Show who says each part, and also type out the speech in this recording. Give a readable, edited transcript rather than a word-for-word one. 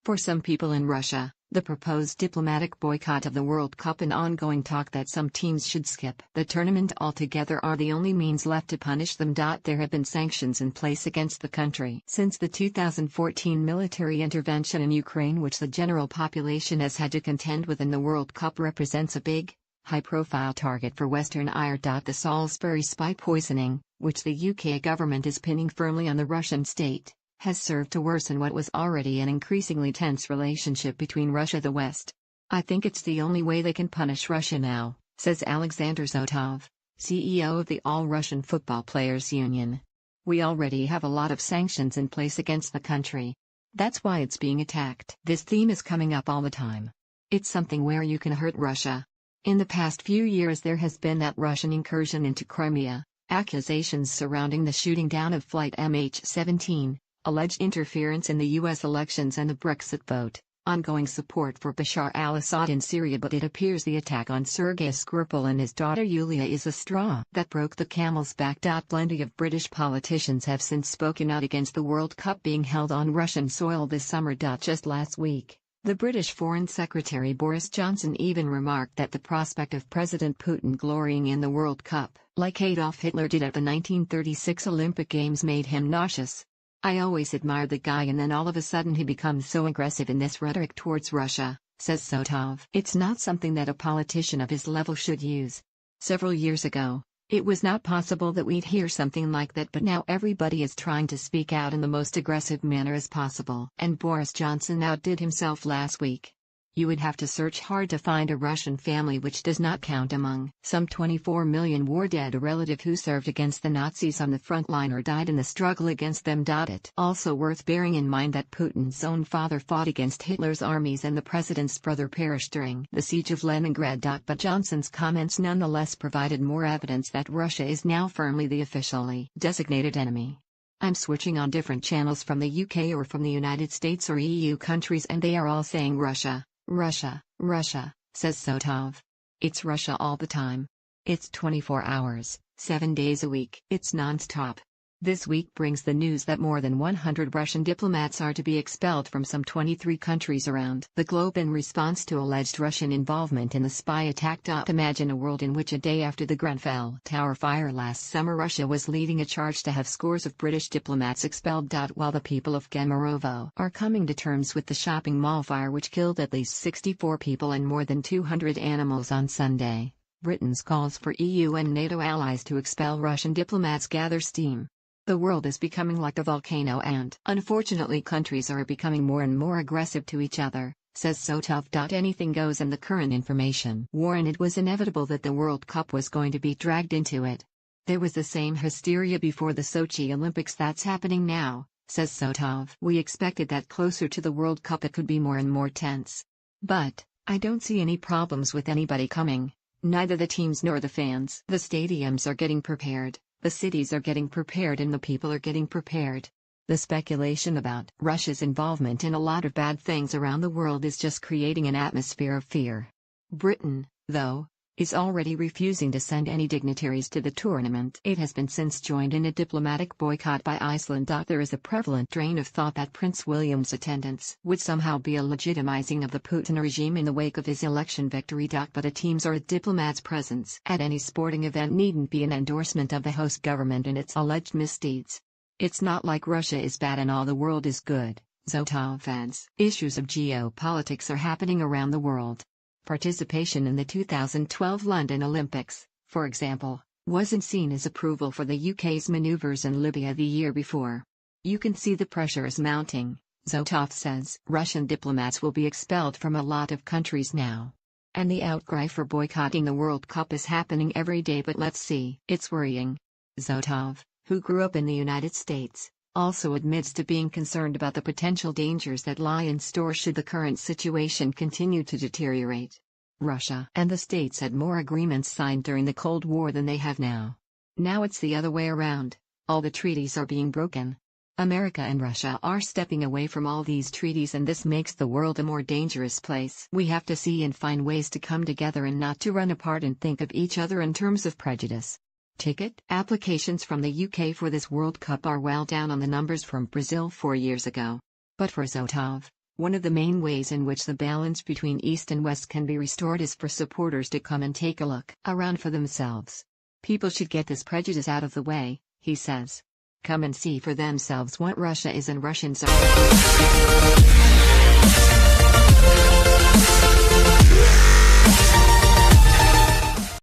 Speaker 1: For some people in Russia, the proposed diplomatic boycott of the World Cup and ongoing talk that some teams should skip the tournament altogether are the only means left to punish them. There have been sanctions in place against the country since the 2014 military intervention in Ukraine, which the general population has had to contend with, and the World Cup represents a big, high-profile target for Western ire.The. The Salisbury spy poisoning, which the UK government is pinning firmly on the Russian state, has served to worsen what was already an increasingly tense relationship between Russia and the West. I think it's the only way they can punish Russia now, says Alexander Zotov, CEO of the All-Russian Football Players Union. We already have a lot of sanctions in place against the country. That's why it's being attacked. This theme is coming up all the time. It's something where you can hurt Russia. In the past few years there has been that Russian incursion into Crimea, accusations surrounding the shooting down of flight MH17, alleged interference in the U.S. elections and the Brexit vote, ongoing support for Bashar al-Assad in Syria. But it appears the attack on Sergei Skripal and his daughter Yulia is a straw that broke the camel's back. Plenty of British politicians have since spoken out against the World Cup being held on Russian soil this summer. Just last week, the British Foreign Secretary Boris Johnson even remarked that the prospect of President Putin glorying in the World Cup, like Adolf Hitler did at the 1936 Olympic Games, made him nauseous. I always admired the guy, and then all of a sudden he becomes so aggressive in this rhetoric towards Russia, says Zotov. It's not something that a politician of his level should use. Several years ago, it was not possible that we'd hear something like that, but now everybody is trying to speak out in the most aggressive manner as possible. And Boris Johnson outdid himself last week. You would have to search hard to find a Russian family which does not count among some 24 million war dead a relative who served against the Nazis on the front line or died in the struggle against them. It also worth bearing in mind that Putin's own father fought against Hitler's armies and the president's brother perished during the siege of Leningrad. But Johnson's comments nonetheless provided more evidence that Russia is now firmly the officially designated enemy. I'm switching on different channels from the UK or from the United States or EU countries, and they are all saying Russia, Russia, Russia, says Zotov. It's Russia all the time. It's 24 hours, 7 days a week. It's non-stop. This week brings the news that more than 100 Russian diplomats are to be expelled from some 23 countries around the globe in response to alleged Russian involvement in the spy attack. Imagine a world in which a day after the Grenfell Tower fire last summer, Russia was leading a charge to have scores of British diplomats expelled. While the people of Kemerovo are coming to terms with the shopping mall fire which killed at least 64 people and more than 200 animals on Sunday, Britain's calls for EU and NATO allies to expel Russian diplomats gather steam. The world is becoming like a volcano, and unfortunately countries are becoming more and more aggressive to each other, says Zotov. Anything goes in the current information war, and it was inevitable that the World Cup was going to be dragged into it. There was the same hysteria before the Sochi Olympics that's happening now, says Zotov. We expected that closer to the World Cup it could be more and more tense. But I don't see any problems with anybody coming, neither the teams nor the fans. The stadiums are getting prepared. The cities are getting prepared and the people are getting prepared. The speculation about Russia's involvement in a lot of bad things around the world is just creating an atmosphere of fear. Britain, though, is already refusing to send any dignitaries to the tournament. It has been since joined in a diplomatic boycott by Iceland. There is a prevalent train of thought that Prince William's attendance would somehow be a legitimizing of the Putin regime in the wake of his election victory. But a team's or a diplomat's presence at any sporting event needn't be an endorsement of the host government and its alleged misdeeds. It's not like Russia is bad and all the world is good, Zotov adds. Issues of geopolitics are happening around the world. Participation in the 2012 London Olympics, for example, wasn't seen as approval for the UK's maneuvers in Libya the year before. You can see the pressure is mounting, Zotov says. Russian diplomats will be expelled from a lot of countries now. And the outcry for boycotting the World Cup is happening every day, but let's see. It's worrying. Zotov, who grew up in the United States, also admits to being concerned about the potential dangers that lie in store should the current situation continue to deteriorate. Russia and the States had more agreements signed during the Cold War than they have now. Now it's the other way around. All the treaties are being broken. America and Russia are stepping away from all these treaties, and this makes the world a more dangerous place. We have to see and find ways to come together and not to run apart and think of each other in terms of prejudice. Ticket applications from the UK for this World Cup are well down on the numbers from Brazil 4 years ago. But for Zotov, One of the main ways in which the balance between East and West can be restored is for supporters to come and take a look around for themselves. People should get this prejudice out of the way, he says. Come and see for themselves what Russia is and Russians are.